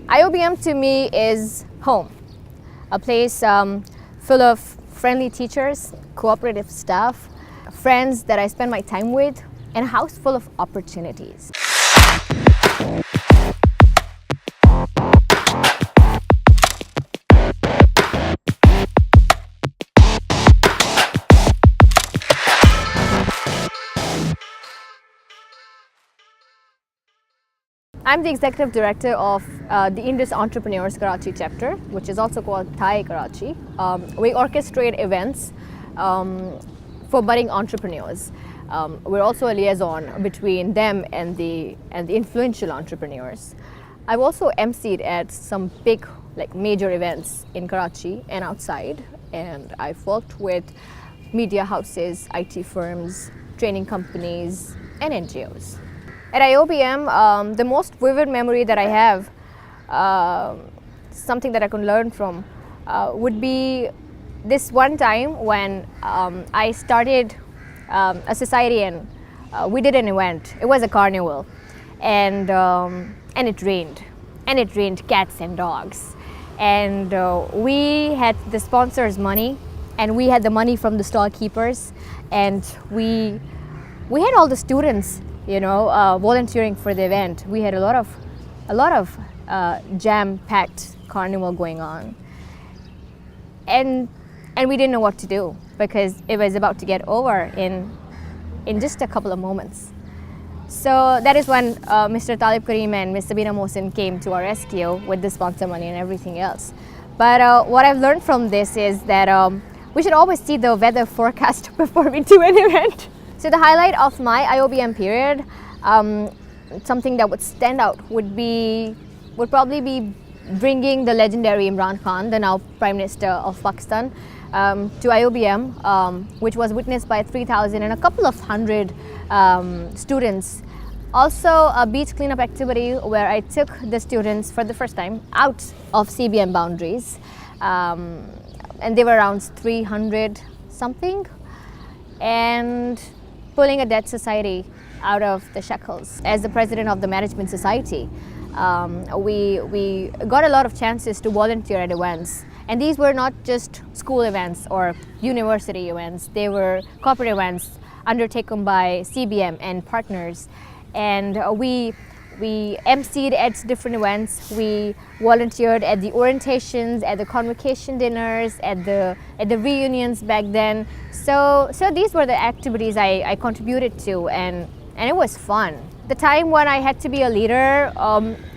IoBM to me is home, a place full of friendly teachers, cooperative staff, friends that I spend my time with, and a house full of opportunities. I'm the executive director of the Indus Entrepreneurs Karachi chapter, which is also called Thai Karachi. We orchestrate events for budding entrepreneurs. We're also a liaison between them and the influential entrepreneurs. I've also emceed at some big, major events in Karachi and outside, and I've worked with media houses, IT firms, training companies, and NGOs. At IoBM, the most vivid memory that I have, something that I can learn from, would be this one time when I started a society and we did an event. It was a carnival, and it rained. And it rained cats and dogs. And we had the sponsors' money, and we had the money from the stall keepers, and we had all the students, volunteering for the event. We had a lot of jam-packed carnival going on, and we didn't know what to do because it was about to get over in just a couple of moments. So that is when Mr. Talib Karim and Ms. Sabina Mohsin came to our rescue with the sponsor money and everything else. But what I've learned from this is that we should always see the weather forecast before we do an event. So the highlight of my IoBM period, something that would stand out would probably be bringing the legendary Imran Khan, the now Prime Minister of Pakistan, to IoBM, which was witnessed by 3,000 and a couple of hundred students. Also a beach cleanup activity where I took the students for the first time out of CBM boundaries, and they were around 300 something, and pulling a dead society out of the shackles. As the president of the management society, we got a lot of chances to volunteer at events. And these were not just school events or university events. They were corporate events undertaken by CBM and partners. And we emceed at different events. We volunteered at the orientations, at the convocation dinners, at the reunions back then. So these were the activities I contributed to, and it was fun. The time when I had to be a leader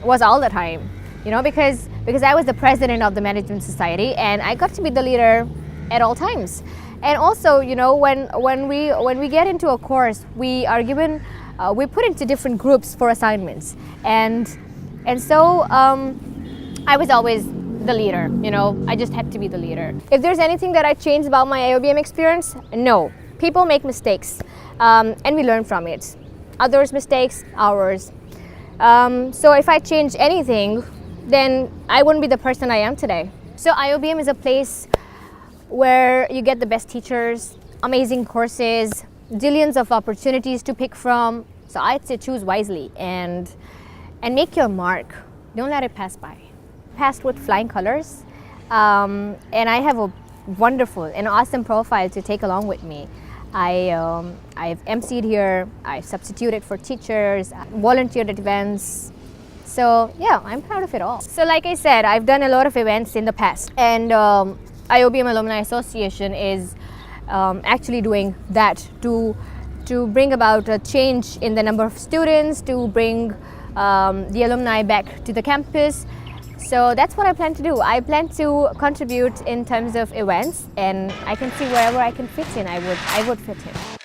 was all the time, because I was the president of the management society, and I got to be the leader at all times. And also, when we get into a course, we are given. We put into different groups for assignments, and so I was always the leader. I just had to be the leader. If there's anything that I changed about my IoBM experience, no. People make mistakes, and we learn from it. Others' mistakes, ours. So if I change anything, then I wouldn't be the person I am today. So IoBM is a place where you get the best teachers, amazing courses, zillions of opportunities to pick from. So I'd say choose wisely and make your mark. Don't let it pass by. Passed with flying colors, and I have a wonderful and awesome profile to take along with me. I've emceed here, I've substituted for teachers, volunteered at events. So yeah, I'm proud of it all. So like I said, I've done a lot of events in the past, and IoBM Alumni Association is actually doing that to bring about a change in the number of students, to bring the alumni back to the campus. So that's what I plan to do. I plan to contribute in terms of events, and I can see wherever I can fit in, I would fit in.